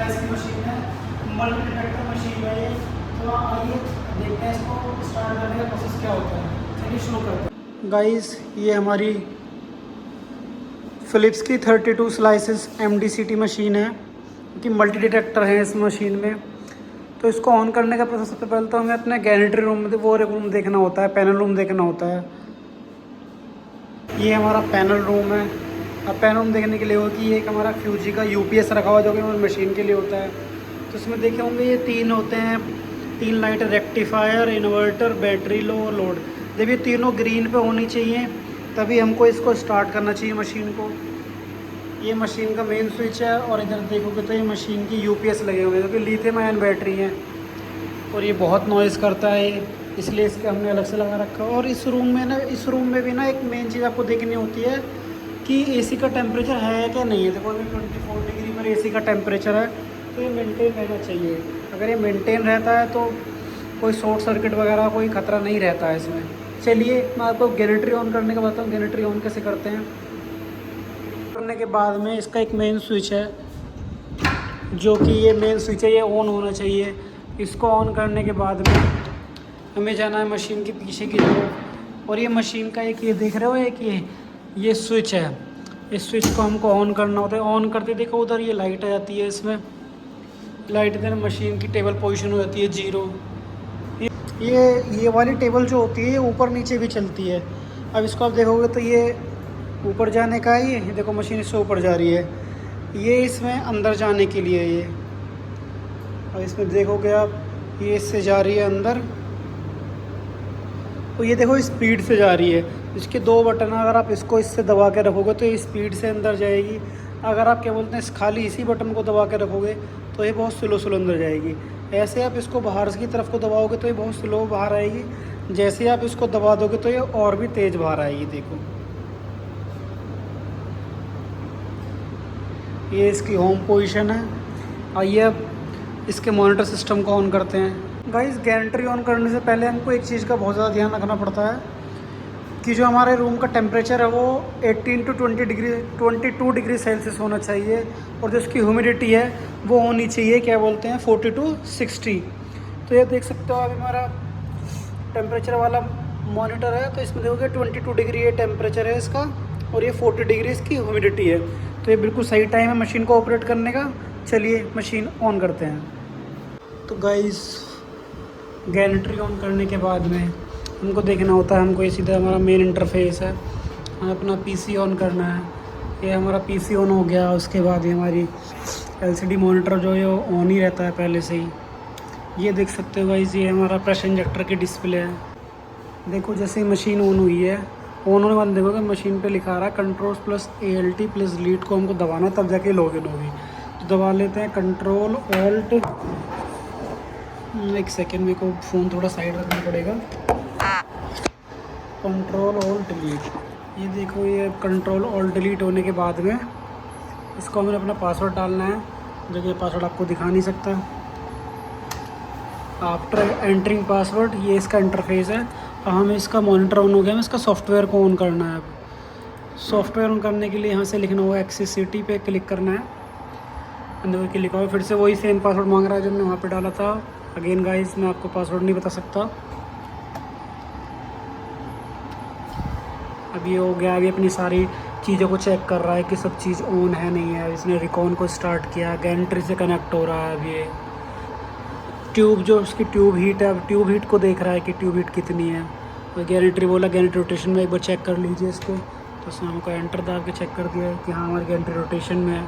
Slice की machine है, multi detector machine है ये। तो आइए देखते हैं इसको स्टार्ट करने का प्रोसेस क्या होता है। चलिए शुरू करते हैं। गाइस ये हमारी फ़िलिप्स की 32 स्लाइसेस MDCT मशीन है कि मल्टी डिटेक्टर है इस मशीन में। तो इसको ऑन करने का प्रोसेस सबसे पहले तो हमें अपने गैरेंट्री रूम में वो रूम देखना होता है, पैनल रूम देखना होता है। ये हमारा पैनल रूम है। अब पैनल रूम देखने के लिए हो कि एक हमारा फ्यूजी का UPS रखा हुआ जो कि हमारी मशीन के लिए होता है। तो इसमें देखे होंगे ये 3 होते हैं, 3 light, rectifier, inverter, battery low और लोड। जब ये तीनों ग्रीन पे होनी चाहिए तभी हमको इसको स्टार्ट करना चाहिए मशीन को। ये मशीन का मेन स्विच है और इधर देखोगे तो ये मशीन की UPS लगे हुए हैं जो कि लिथियम आयन बैटरी हैं और ये बहुत नॉइज़ करता है, इसलिए इसके हमने अलग से लगा रखा है। और इस रूम में भी ना एक मेन चीज़ आपको देखनी होती है कि AC का टेम्परेचर है क्या नहीं है। देखो अभी 24 डिग्री पर AC का टेम्परेचर है, तो ये मेंटेन रहना चाहिए। अगर ये मेंटेन रहता है तो कोई शॉर्ट सर्किट वगैरह कोई ख़तरा नहीं रहता है इसमें। चलिए मैं आपको गैरेंट्री ऑन करने का बताता हूँ। गैरेंट्री ऑन कैसे करते हैं। करने के बाद में इसका एक मेन स्विच है जो कि ये मेन स्विच है, ये ऑन होना चाहिए। इसको ऑन करने के बाद में हमें जाना है मशीन के पीछे की तरफ और ये मशीन का एक ये देख रहे हो एक ये स्विच है। इस स्विच को हमको ऑन करना होता है। ऑन करते देखो उधर ये लाइट आ जाती है, इसमें लाइट इधर मशीन की टेबल पोजीशन हो जाती है 0। ये वाली टेबल जो होती है ये ऊपर नीचे भी चलती है। अब इसको आप देखोगे तो ये ऊपर जाने का है, ये देखो मशीन इससे ऊपर जा रही है, ये इसमें अंदर जाने के लिए ये। और इसमें देखोगे आप ये इससे जा रही है अंदर, तो ये देखो स्पीड से जा रही है। इसके 2 बटन, अगर आप इसको इससे दबा के रखोगे तो ये स्पीड से अंदर जाएगी। अगर आप क्या बोलते हैं खाली इसी बटन को दबा के रखोगे तो ये बहुत स्लो अंदर जाएगी। ऐसे आप इसको बाहर की तरफ को दबाओगे तो ये बहुत स्लो बाहर आएगी। जैसे आप इसको दबा दोगे तो ये और भी तेज़ बाहर आएगी। देखो ये इसकी होम पोजीशन है। आइए अब इसके मॉनिटर सिस्टम को ऑन करते हैं। गाइस गैरेंट्री ऑन करने से पहले हमको एक चीज़ का बहुत ज़्यादा ध्यान रखना पड़ता है कि जो हमारे रूम का टेम्परेचर है वो 18 to 22 डिग्री सेल्सियस होना चाहिए और जो इसकी ह्यूमिडिटी है वो होनी चाहिए क्या बोलते हैं 40 to 60। तो ये देख सकते हो अभी हमारा टेम्परेचर वाला मॉनिटर है, तो इसमें देखोगे 22 डिग्री ये टेम्परेचर है इसका और ये 40 डिग्री इसकी ह्यूमिडिटी है। तो ये बिल्कुल सही टाइम है मशीन को ऑपरेट करने का। चलिए मशीन ऑन करते हैं। तो गाइस गैरेंट्री ऑन करने के बाद में हमको देखना होता है, हमको ये सीधा हमारा मेन इंटरफेस है, हमें अपना PC ऑन करना है। ये हमारा PC ऑन हो गया, उसके बाद ये हमारी LCD मॉनिटर जो है वो ऑन ही रहता है पहले से ही। ये देख सकते हो गाइस ये हमारा प्रेशर इंजेक्टर की डिस्प्ले है। देखो जैसे ही मशीन ऑन हुई है, ऑन होने वाले देखोगे मशीन पे लिखा रहा है Ctrl+ALT+Delete को हमको दबाना है तब जाके लॉगिन होगी। तो दबा लेते हैं Ctrl+Alt, एक सेकेंड मेरे को फ़ोन थोड़ा साइड रखना पड़ेगा। Ctrl+Alt+Delete, ये देखो ये Ctrl+Alt+Delete होने के बाद में इसको हमें अपना पासवर्ड डालना है जो कि पासवर्ड आपको दिखा नहीं सकता। आफ्टर एंटरिंग पासवर्ड, ये इसका इंटरफेस है। अब हमें इसका मॉनिटर ऑन हो गया, हमें इसका सॉफ्टवेयर को ऑन करना है। अब सॉफ्टवेयर ऑन करने के लिए यहाँ से लिखना होगा एक्सेसिटी पे क्लिक करना है। अंदर क्लिक होगा, फिर से वही सेम पासवर्ड मांग रहा है जो हमने वहाँ पे डाला था। अगेन गाइस मैं आपको पासवर्ड नहीं बता सकता। अब ये हो गया, अभी अपनी सारी चीज़ों को चेक कर रहा है कि सब चीज़ ऑन है नहीं है। इसने रिकॉन को स्टार्ट किया, गैरेंट्री से कनेक्ट हो रहा है। अब ये ट्यूब जो उसकी ट्यूब हीट है, अब ट्यूब हीट को देख रहा है कि ट्यूब हीट कितनी है। तो गैरेंट्री बोला गैरेंट्री रोटेशन में एक बार चेक कर लीजिए इसको। तो उसने हमको एंटर दबा के चेक कर दिया कि हाँ हमारी गैरेंट्री रोटेशन में है।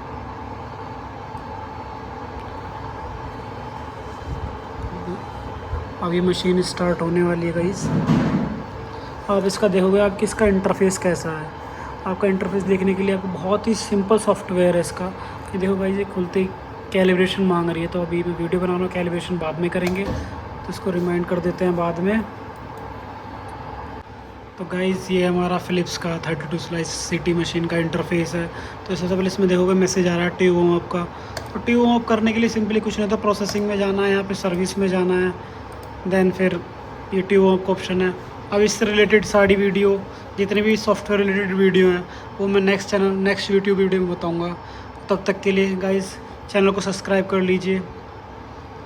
अब ये मशीन स्टार्ट होने वाली है गाइस। अब इसका देखोगे आप कि इसका इंटरफेस कैसा है। आपका इंटरफेस देखने के लिए आपको बहुत ही सिंपल सॉफ्टवेयर है इसका। ये देखो गाइस ये खुलते ही कैलिब्रेशन मांग रही है, तो अभी मैं वीडियो बना रहा हूँ, कैलिब्रेशन बाद में करेंगे तो इसको रिमाइंड कर देते हैं बाद में। तो गाइस ये हमारा फ़िलिप्स का 32 स्लाइस सिटी मशीन का इंटरफेस है। तो सबसे पहले इसमें देखोगे मैसेज आ रहा है ट्यूब वार्म अप का। तो ट्यूब वार्म अप करने के लिए सिंपली कुछ नहीं था, प्रोसेसिंग में जाना है, यहाँ पे सर्विस में जाना है, देन फिर ये ट्यूब वार्म अप का ऑप्शन है। अब इससे रिलेटेड सारी वीडियो, जितने भी सॉफ्टवेयर रिलेटेड वीडियो हैं वो मैं नेक्स्ट यूट्यूब वीडियो में बताऊँगा। तब तक के लिए गाइस चैनल को सब्सक्राइब कर लीजिए,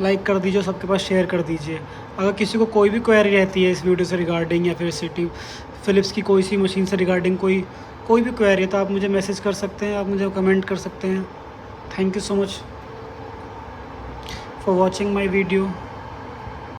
लाइक कर दीजिए, सबके पास शेयर कर दीजिए। अगर किसी को कोई भी क्वेरी रहती है इस वीडियो से रिगार्डिंग, या फिर सिटी फ़िलिप्स की कोई सी मशीन से रिगार्डिंग कोई भी क्वेरी है, तो आप मुझे मैसेज कर सकते हैं, आप मुझे कमेंट कर सकते हैं। Thank you so much for watching my video.